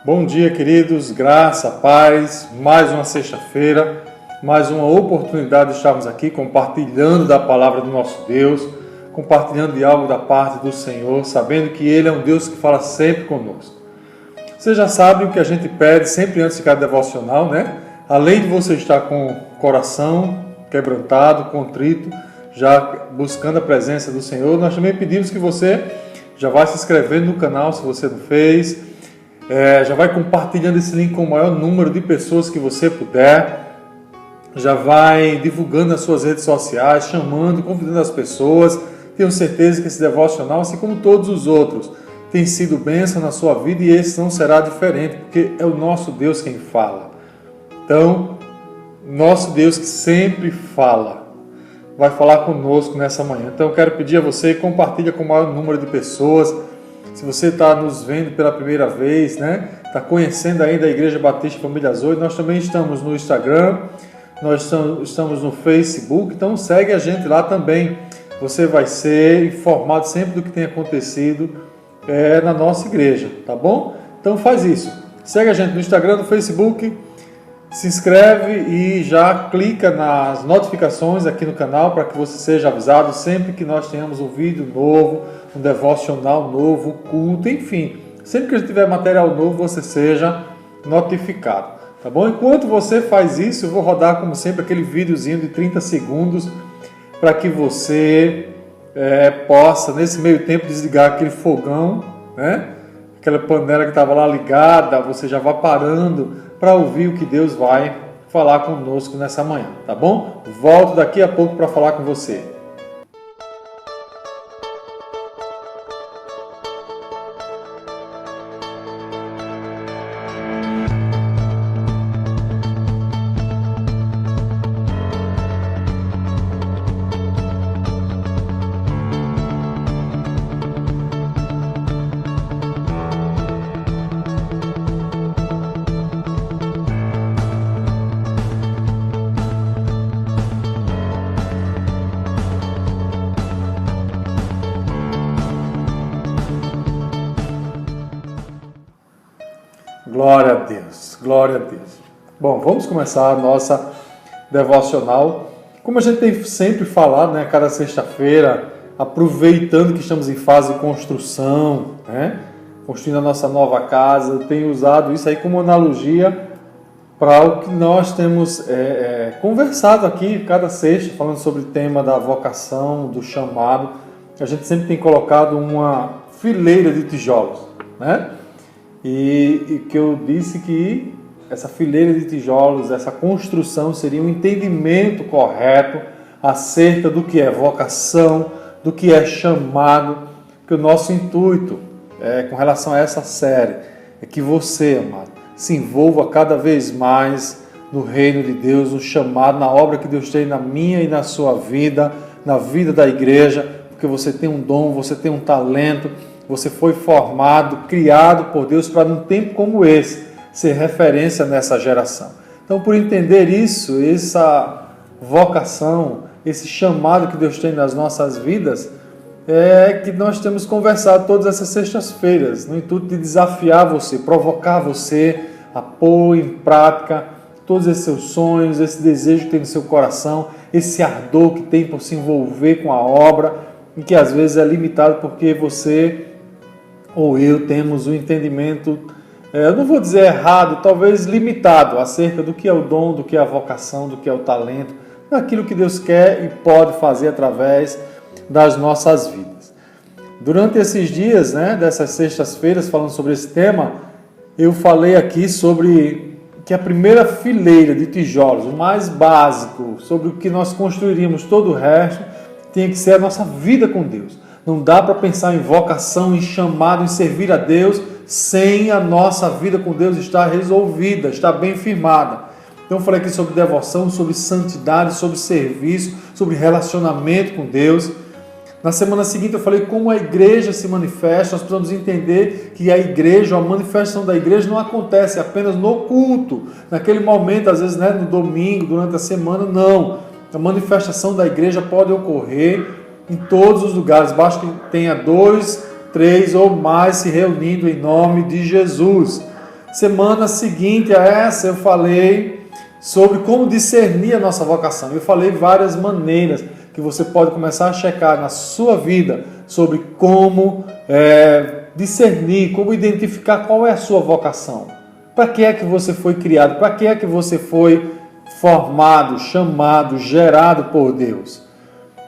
Bom dia, queridos, graça, paz, mais uma sexta-feira, mais uma oportunidade de estarmos aqui compartilhando da palavra do nosso Deus, compartilhando de algo da parte do Senhor, sabendo que Ele é um Deus que fala sempre conosco. Você já sabe o que a gente pede sempre antes de cada devocional, né? Além de você estar com o coração quebrantado, contrito, já buscando a presença do Senhor, nós também pedimos que você já vá se inscrevendo no canal, se você não fez, já vai compartilhando esse link com o maior número de pessoas que você puder, já vai divulgando nas suas redes sociais, chamando, convidando as pessoas. Tenho certeza que esse devocional, assim como todos os outros, tem sido bênção na sua vida e esse não será diferente, porque é o nosso Deus quem fala. Então, nosso Deus que sempre fala, vai falar conosco nessa manhã. Então, eu quero pedir a você, compartilha com o maior número de pessoas. Se você está nos vendo pela primeira vez, né? Está conhecendo ainda a Igreja Batista Família Zoe, nós também estamos no Instagram, nós estamos no Facebook, então segue a gente lá também. Você vai ser informado sempre do que tem acontecido na nossa igreja, tá bom? Então faz isso. Segue a gente no Instagram, no Facebook, se inscreve e já clica nas notificações aqui no canal para que você seja avisado sempre que nós tenhamos um vídeo novo, um devocional novo, culto, enfim. Sempre que a gente tiver material novo, você seja notificado, tá bom? Enquanto você faz isso, eu vou rodar, como sempre, aquele videozinho de 30 segundos para que você possa, nesse meio tempo, desligar aquele fogão, né? Aquela panela que estava lá ligada, você já vai parando para ouvir o que Deus vai falar conosco nessa manhã, tá bom? Volto daqui a pouco para falar com você. Glória a Deus, glória a Deus. Bom, vamos começar a nossa devocional. Como a gente tem sempre falado, né, cada sexta-feira, aproveitando que estamos em fase de construção, né, construindo a nossa nova casa, eu tenho usado isso aí como analogia para o que nós temos conversado aqui cada sexta, falando sobre o tema da vocação, do chamado. A gente sempre tem colocado uma fileira de tijolos, né? E que eu disse que essa fileira de tijolos, essa construção seria um entendimento correto acerca do que é vocação, do que é chamado, que o nosso intuito com relação a essa série é que você, amado, se envolva cada vez mais no reino de Deus, no chamado, na obra que Deus tem na minha e na sua vida, na vida da igreja, porque você tem um dom, você tem um talento. Você foi formado, criado por Deus para num tempo como esse, ser referência nessa geração. Então, por entender isso, essa vocação, esse chamado que Deus tem nas nossas vidas, é que nós temos conversado todas essas sextas-feiras, no intuito de desafiar você, provocar você a pôr em prática todos esses seus sonhos, esse desejo que tem no seu coração, esse ardor que tem por se envolver com a obra, e que às vezes é limitado porque você ou eu temos um entendimento, eu não vou dizer errado, talvez limitado, acerca do que é o dom, do que é a vocação, do que é o talento, daquilo que Deus quer e pode fazer através das nossas vidas. Durante esses dias, né, dessas sextas-feiras, falando sobre esse tema, eu falei aqui sobre que a primeira fileira de tijolos, o mais básico, sobre o que nós construiríamos todo o resto, tem que ser a nossa vida com Deus. Não dá para pensar em vocação, em chamado, em servir a Deus, sem a nossa vida com Deus estar resolvida, estar bem firmada. Então eu falei aqui sobre devoção, sobre santidade, sobre serviço, sobre relacionamento com Deus. Na semana seguinte eu falei como a igreja se manifesta. Nós precisamos entender que a igreja, a manifestação da igreja não acontece apenas no culto, naquele momento, às vezes, né, no domingo, durante a semana, não. A manifestação da igreja pode ocorrer em todos os lugares, basta que tenha 2, 3 ou mais se reunindo em nome de Jesus. Semana seguinte a essa eu falei sobre como discernir a nossa vocação. Eu falei várias maneiras que você pode começar a checar na sua vida sobre como discernir, como identificar qual é a sua vocação. Para que é que você foi criado? Para que é que você foi formado, chamado, gerado por Deus?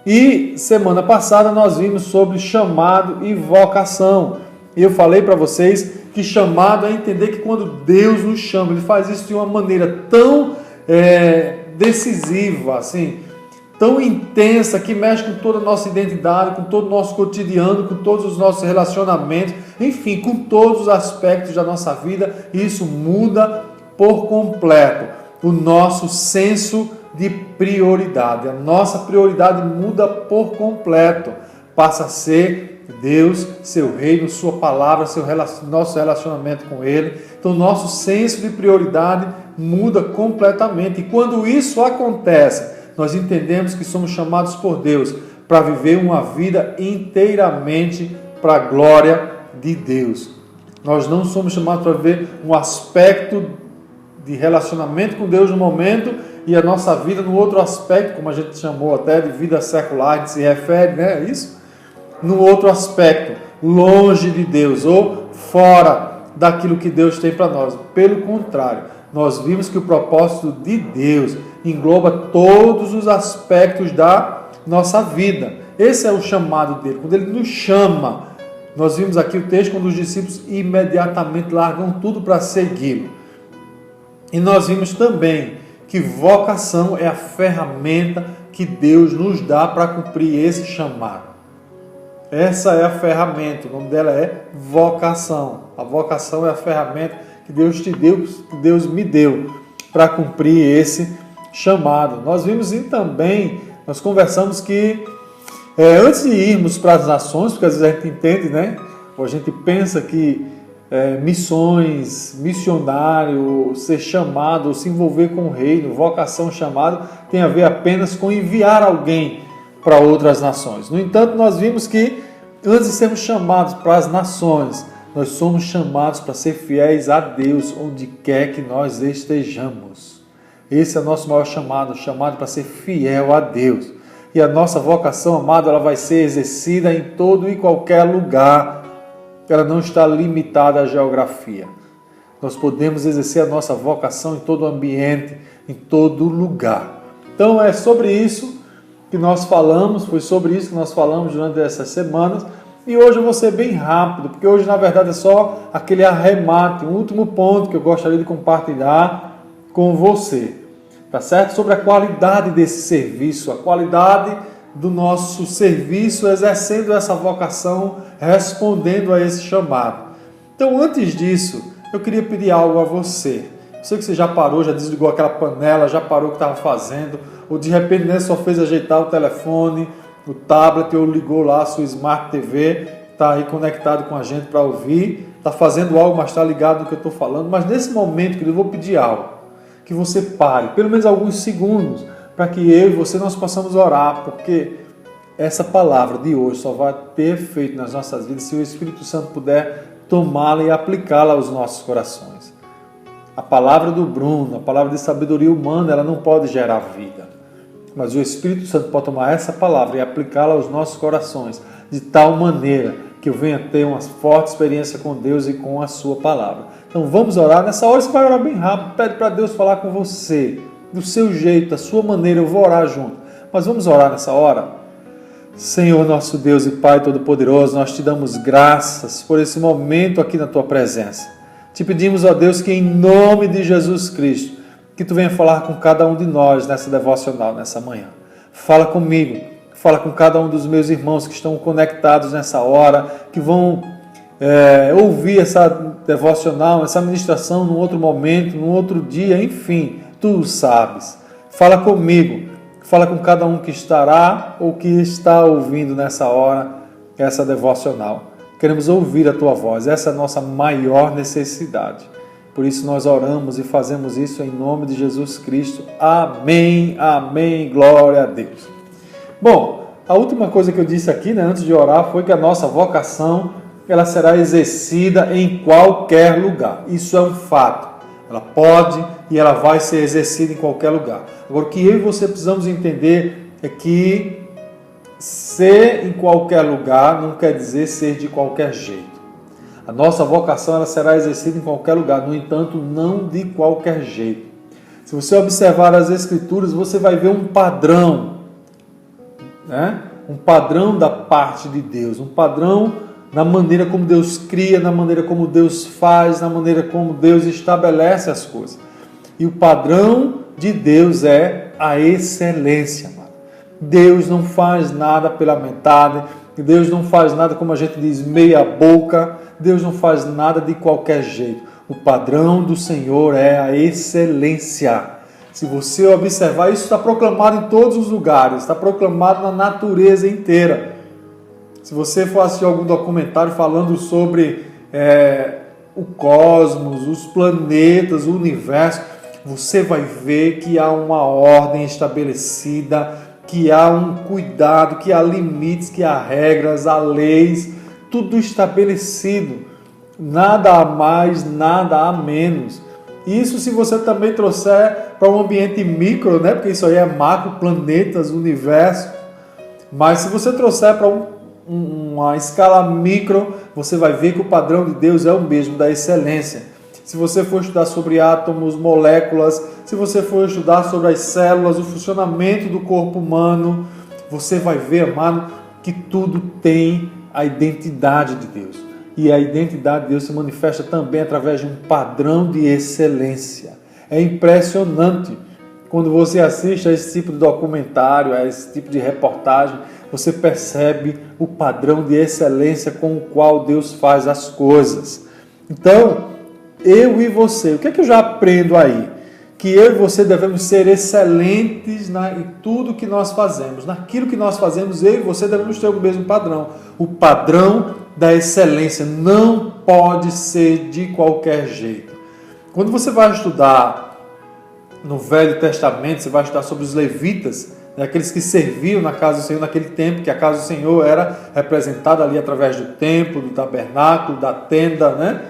E semana passada nós vimos sobre chamado e vocação. E eu falei para vocês que chamado é entender que quando Deus nos chama, Ele faz isso de uma maneira tão decisiva, assim, tão intensa, que mexe com toda a nossa identidade, com todo o nosso cotidiano, com todos os nossos relacionamentos, enfim, com todos os aspectos da nossa vida. E isso muda por completo o nosso senso de prioridade. A nossa prioridade muda por completo. Passa a ser Deus, seu reino, sua palavra, nosso relacionamento com Ele. Então, nosso senso de prioridade muda completamente. E quando isso acontece, nós entendemos que somos chamados por Deus para viver uma vida inteiramente para a glória de Deus. Nós não somos chamados para viver um aspecto de relacionamento com Deus no momento e a nossa vida no outro aspecto, como a gente chamou até de vida secular, a gente se refere, né? Isso? No outro aspecto, longe de Deus ou fora daquilo que Deus tem para nós. Pelo contrário, nós vimos que o propósito de Deus engloba todos os aspectos da nossa vida. Esse é o chamado dele. Quando ele nos chama, nós vimos aqui o texto quando os discípulos imediatamente largam tudo para segui-lo. E nós vimos também que vocação é a ferramenta que Deus nos dá para cumprir esse chamado. Essa é a ferramenta, o nome dela é vocação. A vocação é a ferramenta que Deus te deu, que Deus me deu para cumprir esse chamado. Nós vimos e também, nós conversamos que antes de irmos para as nações, porque às vezes a gente entende, né? Ou a gente pensa que missões, missionário, ser chamado, se envolver com o reino, vocação, chamado, tem a ver apenas com enviar alguém para outras nações. No entanto, nós vimos que antes de sermos chamados para as nações, nós somos chamados para ser fiéis a Deus onde quer que nós estejamos. Esse é o nosso maior chamado para ser fiel a Deus. E a nossa vocação, amado, ela vai ser exercida em todo e qualquer lugar. Ela não está limitada à geografia. Nós podemos exercer a nossa vocação em todo ambiente, em todo lugar. Então é sobre isso que nós falamos, foi sobre isso que nós falamos durante essas semanas. E hoje eu vou ser bem rápido, porque hoje na verdade é só aquele arremate, um último ponto que eu gostaria de compartilhar com você. Tá certo? Sobre a qualidade desse serviço, a qualidade do nosso serviço, exercendo essa vocação, respondendo a esse chamado. Então, antes disso, eu queria pedir algo a você. Eu sei que você já parou, já desligou aquela panela, já parou o que estava fazendo, ou de repente né, só fez ajeitar o telefone, o tablet, ou ligou lá a sua Smart TV, está aí conectado com a gente para ouvir, está fazendo algo, mas está ligado no que eu estou falando. Mas nesse momento, eu vou pedir algo, que você pare, pelo menos alguns segundos, para que eu e você nós possamos orar, porque essa palavra de hoje só vai ter efeito nas nossas vidas se o Espírito Santo puder tomá-la e aplicá-la aos nossos corações. A palavra do Bruno, a palavra de sabedoria humana, ela não pode gerar vida, mas o Espírito Santo pode tomar essa palavra e aplicá-la aos nossos corações, de tal maneira que eu venha ter uma forte experiência com Deus e com a sua palavra. Então vamos orar. Nessa hora você vai orar bem rápido, pede para Deus falar com você, do seu jeito, da sua maneira, eu vou orar junto. Mas vamos orar nessa hora? Senhor, nosso Deus e Pai Todo-Poderoso, nós te damos graças por esse momento aqui na Tua presença. Te pedimos, ó Deus, que em nome de Jesus Cristo, que Tu venha falar com cada um de nós nessa devocional, nessa manhã. Fala comigo, fala com cada um dos meus irmãos que estão conectados nessa hora, que vão ouvir essa devocional, essa ministração num outro momento, num outro dia, enfim, Tu sabes. Fala comigo, fala com cada um que estará ou que está ouvindo nessa hora essa devocional. Queremos ouvir a Tua voz, essa é a nossa maior necessidade. Por isso nós oramos e fazemos isso em nome de Jesus Cristo. Amém, amém, glória a Deus. Bom, a última coisa que eu disse aqui, né, antes de orar, foi que a nossa vocação ela será exercida em qualquer lugar. Isso é um fato. Ela pode e ela vai ser exercida em qualquer lugar. Agora, o que eu e você precisamos entender é que ser em qualquer lugar não quer dizer ser de qualquer jeito. A nossa vocação ela será exercida em qualquer lugar, no entanto, não de qualquer jeito. Se você observar as Escrituras, você vai ver um padrão, né? Um padrão da parte de Deus, um padrão na maneira como Deus cria, na maneira como Deus faz, na maneira como Deus estabelece as coisas. E o padrão de Deus é a excelência. Mano. Deus não faz nada pela metade, Deus não faz nada, como a gente diz, meia boca, Deus não faz nada de qualquer jeito. O padrão do Senhor é a excelência. Se você observar, isso está proclamado em todos os lugares, está proclamado na natureza inteira. Se você for assistir algum documentário falando sobre o cosmos, os planetas, o universo, você vai ver que há uma ordem estabelecida, que há um cuidado, que há limites, que há regras, há leis, tudo estabelecido. Nada a mais, nada a menos. Isso se você também trouxer para um ambiente micro, né? Porque isso aí é macro, planetas, universo. Mas se você trouxer para uma escala micro, você vai ver que o padrão de Deus é o mesmo, da excelência. Se você for estudar sobre átomos, moléculas, se você for estudar sobre as células, o funcionamento do corpo humano, você vai ver, amado, que tudo tem a identidade de Deus. E a identidade de Deus se manifesta também através de um padrão de excelência. É impressionante quando você assiste a esse tipo de documentário, a esse tipo de reportagem, você percebe o padrão de excelência com o qual Deus faz as coisas. Então, eu e você, o que é que eu já aprendo aí? Que eu e você devemos ser excelentes em tudo que nós fazemos. Naquilo que nós fazemos, eu e você devemos ter o mesmo padrão. O padrão da excelência não pode ser de qualquer jeito. Quando você vai estudar no Velho Testamento, você vai estudar sobre os levitas, aqueles que serviam na casa do Senhor naquele tempo, que a casa do Senhor era representada ali através do templo, do tabernáculo, da tenda, né?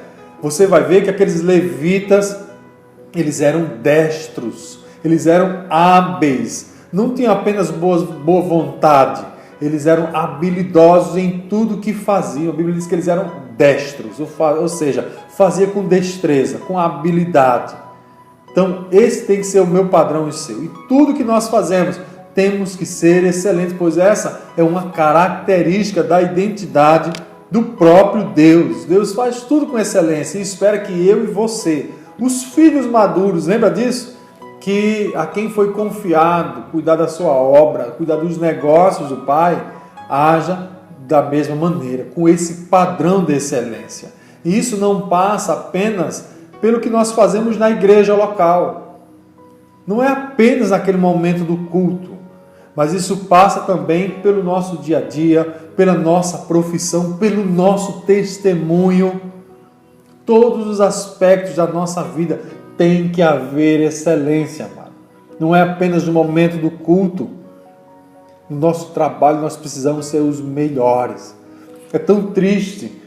Você vai ver que aqueles levitas, eles eram destros, eles eram hábeis, não tinham apenas boa vontade, eles eram habilidosos em tudo que faziam. A Bíblia diz que eles eram destros, ou seja, fazia com destreza, com habilidade. Então, esse tem que ser o meu padrão e o seu. E tudo que nós fazemos, temos que ser excelentes, pois essa é uma característica da identidade do próprio Deus. Deus faz tudo com excelência e espera que eu e você, os filhos maduros, lembra disso? Que a quem foi confiado cuidar da sua obra, cuidar dos negócios do Pai, haja da mesma maneira, com esse padrão de excelência. E isso não passa apenas pelo que nós fazemos na igreja local. Não é apenas naquele momento do culto, mas isso passa também pelo nosso dia a dia, pela nossa profissão, pelo nosso testemunho. Todos os aspectos da nossa vida tem que haver excelência, amado. Não é apenas no momento do culto. No nosso trabalho nós precisamos ser os melhores. É tão triste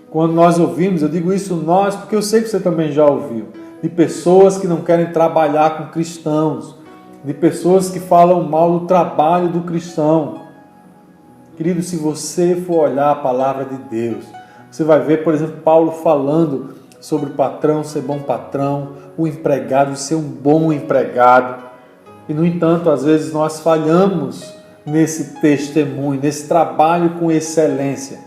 quando nós ouvimos, eu digo isso nós, porque eu sei que você também já ouviu, de pessoas que não querem trabalhar com cristãos, de pessoas que falam mal do trabalho do cristão. Querido, se você for olhar a palavra de Deus, você vai ver, por exemplo, Paulo falando sobre o patrão ser bom patrão, o empregado ser um bom empregado. E, no entanto, às vezes nós falhamos nesse testemunho, nesse trabalho com excelência.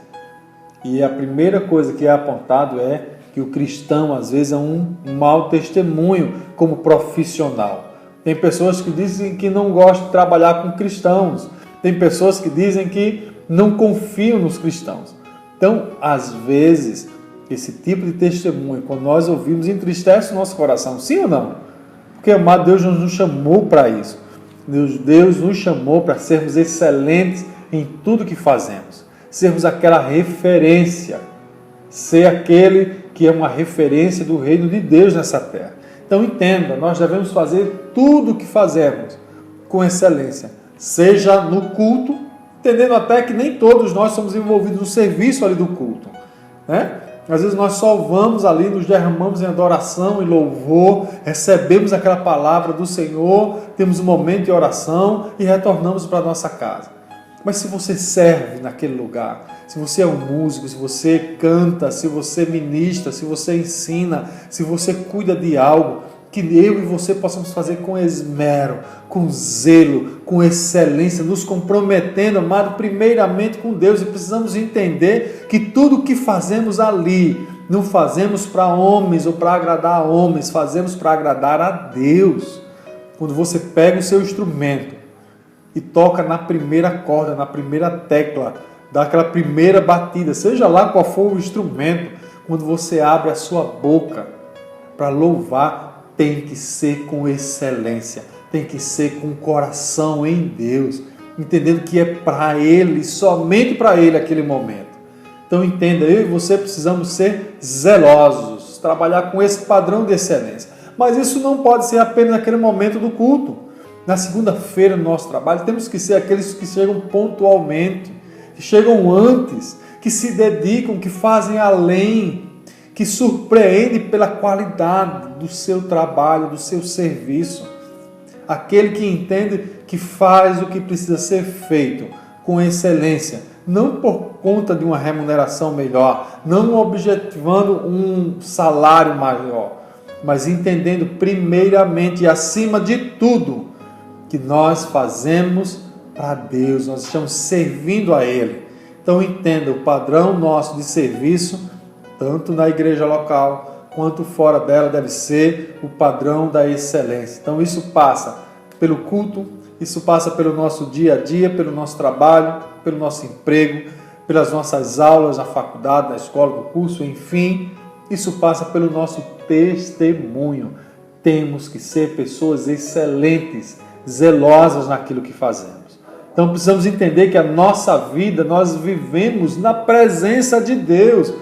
E a primeira coisa que é apontado é que o cristão, às vezes, é um mau testemunho como profissional. Tem pessoas que dizem que não gostam de trabalhar com cristãos. Tem pessoas que dizem que não confiam nos cristãos. Então, às vezes, esse tipo de testemunho, quando nós ouvimos, entristece o nosso coração. Sim ou não? Porque, amado, Deus nos chamou para isso. Deus nos chamou para sermos excelentes em tudo que fazemos. Sermos aquela referência. Ser aquele que é uma referência do reino de Deus nessa terra. Então, entenda, nós devemos fazer tudo o que fazemos com excelência. Seja no culto, entendendo até que nem todos nós somos envolvidos no serviço ali do culto. né? Às vezes nós só vamos ali, nos derramamos em adoração e louvor, recebemos aquela palavra do Senhor, temos um momento de oração e retornamos para a nossa casa. Mas se você serve naquele lugar, se você é um músico, se você canta, se você ministra, se você ensina, se você cuida de algo, que eu e você possamos fazer com esmero, com zelo, com excelência, nos comprometendo, amado, primeiramente com Deus. E precisamos entender que tudo o que fazemos ali, não fazemos para homens ou para agradar a homens, fazemos para agradar a Deus. Quando você pega o seu instrumento e toca na primeira corda, na primeira tecla, dá aquela primeira batida, seja lá qual for o instrumento, quando você abre a sua boca para louvar, tem que ser com excelência, tem que ser com coração em Deus, entendendo que é para Ele, somente para Ele aquele momento. Então entenda, eu e você precisamos ser zelosos, trabalhar com esse padrão de excelência. Mas isso não pode ser apenas naquele momento do culto. Na segunda-feira no nosso trabalho, temos que ser aqueles que chegam pontualmente, que chegam antes, que se dedicam, que fazem além, que surpreendem pela qualidade do seu trabalho, do seu serviço. Aquele que entende que faz o que precisa ser feito com excelência, não por conta de uma remuneração melhor, não objetivando um salário maior, mas entendendo primeiramente e acima de tudo que nós fazemos para Deus, nós estamos servindo a Ele. Então entenda, o padrão nosso de serviço, tanto na igreja local quanto fora dela, deve ser o padrão da excelência. Então isso passa pelo culto, isso passa pelo nosso dia a dia, pelo nosso trabalho, pelo nosso emprego, pelas nossas aulas na faculdade, na escola, no curso, enfim, isso passa pelo nosso testemunho. Temos que ser pessoas excelentes, zelosas naquilo que fazemos. Então precisamos entender que a nossa vida, nós vivemos na presença de Deus.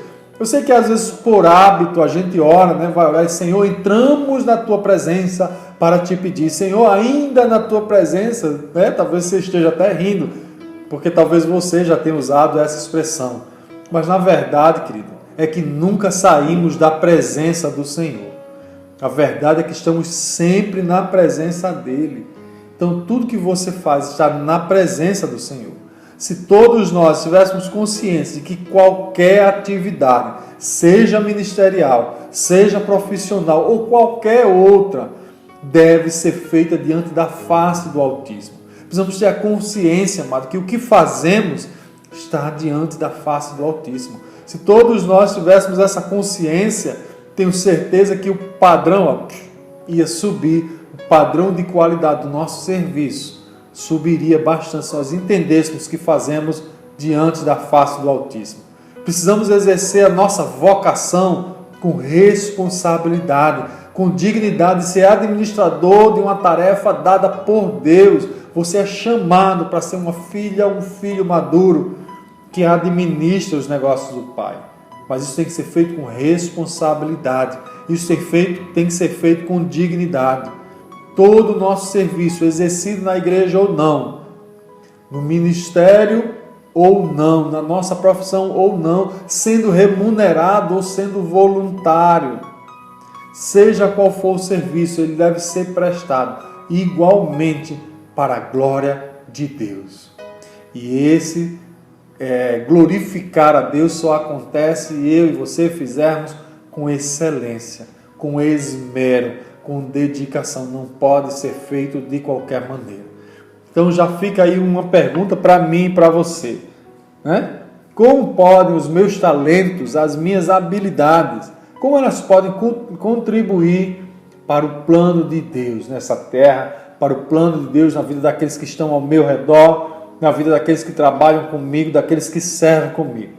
Eu sei que às vezes por hábito a gente ora, né? Vai orar, Senhor, entramos na Tua presença para Te pedir. Senhor, ainda na Tua presença, né? Talvez você esteja até rindo, porque talvez você já tenha usado essa expressão. Mas na verdade, querido, é que nunca saímos da presença do Senhor. A verdade é que estamos sempre na presença dEle. Então tudo que você faz está na presença do Senhor. Se todos nós tivéssemos consciência de que qualquer atividade, seja ministerial, seja profissional ou qualquer outra, deve ser feita diante da face do Altíssimo. Precisamos ter a consciência, amado, que o que fazemos está diante da face do Altíssimo. Se todos nós tivéssemos essa consciência, tenho certeza que o padrão ia subir, o padrão de qualidade do nosso serviço subiria bastante se nós entendêssemos o que fazemos diante da face do Altíssimo. Precisamos exercer a nossa vocação com responsabilidade, com dignidade, ser administrador de uma tarefa dada por Deus. Você é chamado para ser uma filha, um filho maduro que administra os negócios do Pai. Mas isso tem que ser feito com responsabilidade. Isso tem que ser feito com dignidade. Todo o nosso serviço, exercido na igreja ou não, no ministério ou não, na nossa profissão ou não, sendo remunerado ou sendo voluntário, seja qual for o serviço, ele deve ser prestado igualmente para a glória de Deus. E esse glorificar a Deus só acontece se eu e você fizermos com excelência, com esmero, com dedicação. Não pode ser feito de qualquer maneira. Então já fica aí uma pergunta para mim e para você, né? Como podem os meus talentos, as minhas habilidades, como elas podem contribuir para o plano de Deus nessa terra, para o plano de Deus na vida daqueles que estão ao meu redor, na vida daqueles que trabalham comigo, daqueles que servem comigo?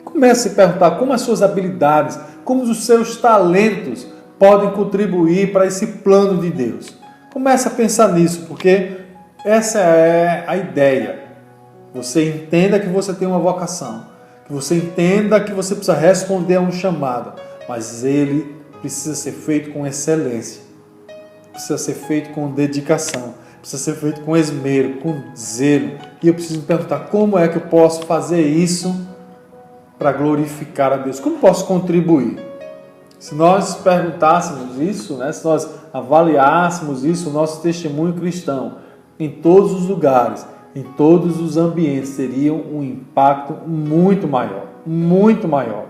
Comece a se perguntar como as suas habilidades, como os seus talentos podem contribuir para esse plano de Deus. Comece a pensar nisso, porque essa é a ideia. Você entenda que você tem uma vocação, que você entenda que você precisa responder a um chamado, mas ele precisa ser feito com excelência, precisa ser feito com dedicação, precisa ser feito com esmero, com zelo. E eu preciso me perguntar, como é que eu posso fazer isso para glorificar a Deus? Como posso contribuir? Se nós perguntássemos isso, né, se nós avaliássemos isso, o nosso testemunho cristão, em todos os lugares, em todos os ambientes, teria um impacto muito maior, muito maior.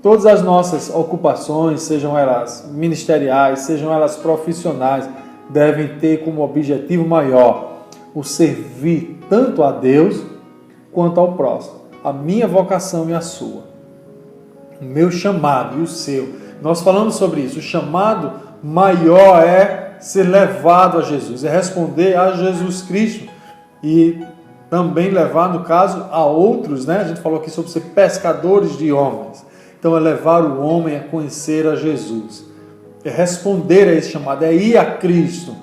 Todas as nossas ocupações, sejam elas ministeriais, sejam elas profissionais, devem ter como objetivo maior o servir tanto a Deus quanto ao próximo. A minha vocação e a sua. O meu chamado e o seu. Nós falamos sobre isso. O chamado maior é ser levado a Jesus, é responder a Jesus Cristo e também levar, no caso, a outros, né? A gente falou aqui sobre ser pescadores de homens. Então é levar o homem a conhecer a Jesus, é responder a esse chamado, é ir a Cristo.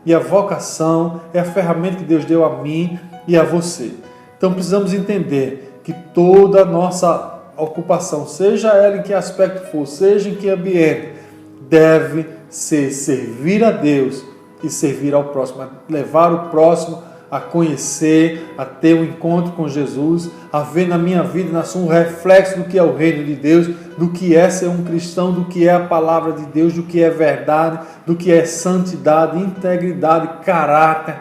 E a vocação é a ferramenta que Deus deu a mim e a você. Então precisamos entender que toda a nossa ocupação, seja ela em que aspecto for, seja em que ambiente, deve ser servir a Deus e servir ao próximo, levar o próximo a conhecer, a ter um encontro com Jesus, a ver na minha vida, na sua, um reflexo do que é o reino de Deus, do que é ser um cristão, do que é a palavra de Deus, do que é verdade, do que é santidade, integridade, caráter,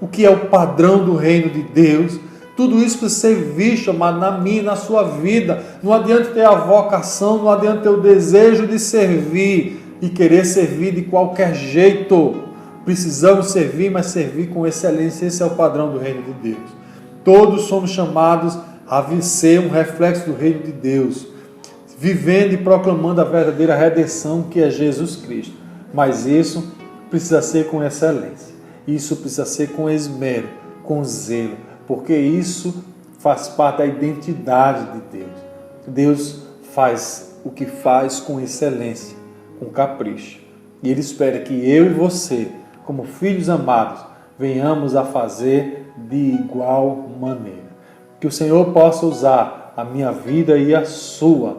o que é o padrão do reino de Deus. Tudo isso precisa ser visto, amado, na minha e na sua vida. Não adianta ter a vocação, não adianta ter o desejo de servir e querer servir de qualquer jeito. Precisamos servir, mas servir com excelência. Esse é o padrão do reino de Deus. Todos somos chamados a ser um reflexo do reino de Deus, vivendo e proclamando a verdadeira redenção que é Jesus Cristo. Mas isso precisa ser com excelência. Isso precisa ser com esmero, com zelo, porque isso faz parte da identidade de Deus. Deus faz o que faz com excelência, com capricho. E Ele espera que eu e você, como filhos amados, venhamos a fazer de igual maneira. Que o Senhor possa usar a minha vida e a sua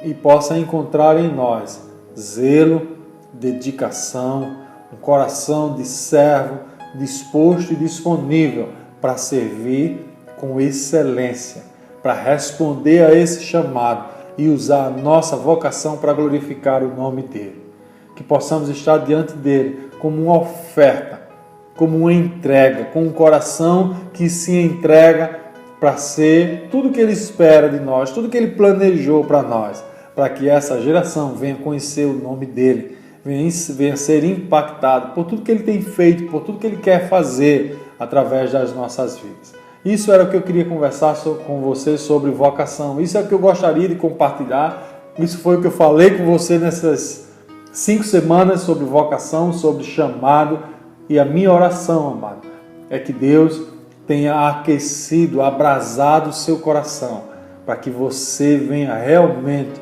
e possa encontrar em nós zelo, dedicação, um coração de servo, disposto e disponível para servir com excelência, para responder a esse chamado e usar a nossa vocação para glorificar o nome dEle. Que possamos estar diante dEle como uma oferta, como uma entrega, com um coração que se entrega para ser tudo que Ele espera de nós, tudo que Ele planejou para nós, para que essa geração venha conhecer o nome dEle, venha ser impactado por tudo que Ele tem feito, por tudo que Ele quer fazer através das nossas vidas. Isso era o que eu queria conversar com você sobre vocação. Isso é o que eu gostaria de compartilhar. Isso foi o que eu falei com você nessas 5 semanas sobre vocação, sobre chamado. E a minha oração, amado, é que Deus tenha aquecido, abrasado o seu coração, para que você venha realmente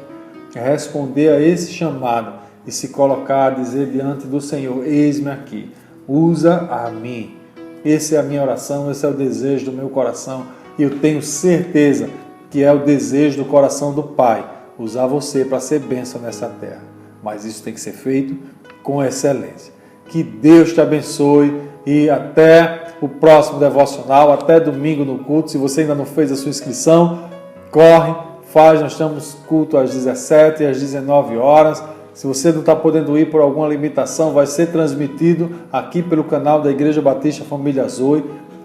responder a esse chamado e se colocar, dizer diante do Senhor: eis-me aqui, usa a mim. Essa é a minha oração, esse é o desejo do meu coração, e eu tenho certeza que é o desejo do coração do Pai, usar você para ser bênção nessa terra. Mas isso tem que ser feito com excelência. Que Deus te abençoe e até o próximo devocional, até domingo no culto. Se você ainda não fez a sua inscrição, corre, faz. Nós estamos culto às 17 e às 19 horas. Se você não está podendo ir por alguma limitação, vai ser transmitido aqui pelo canal da Igreja Batista Família Zoe.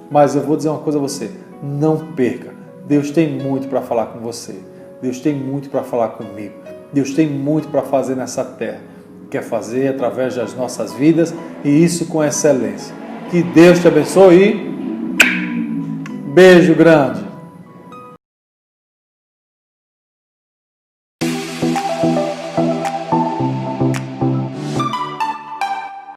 Mas eu vou dizer uma coisa a você: não perca. Deus tem muito para falar com você. Deus tem muito para falar comigo. Deus tem muito para fazer nessa terra. Quer fazer através das nossas vidas, e isso com excelência. Que Deus te abençoe e beijo grande.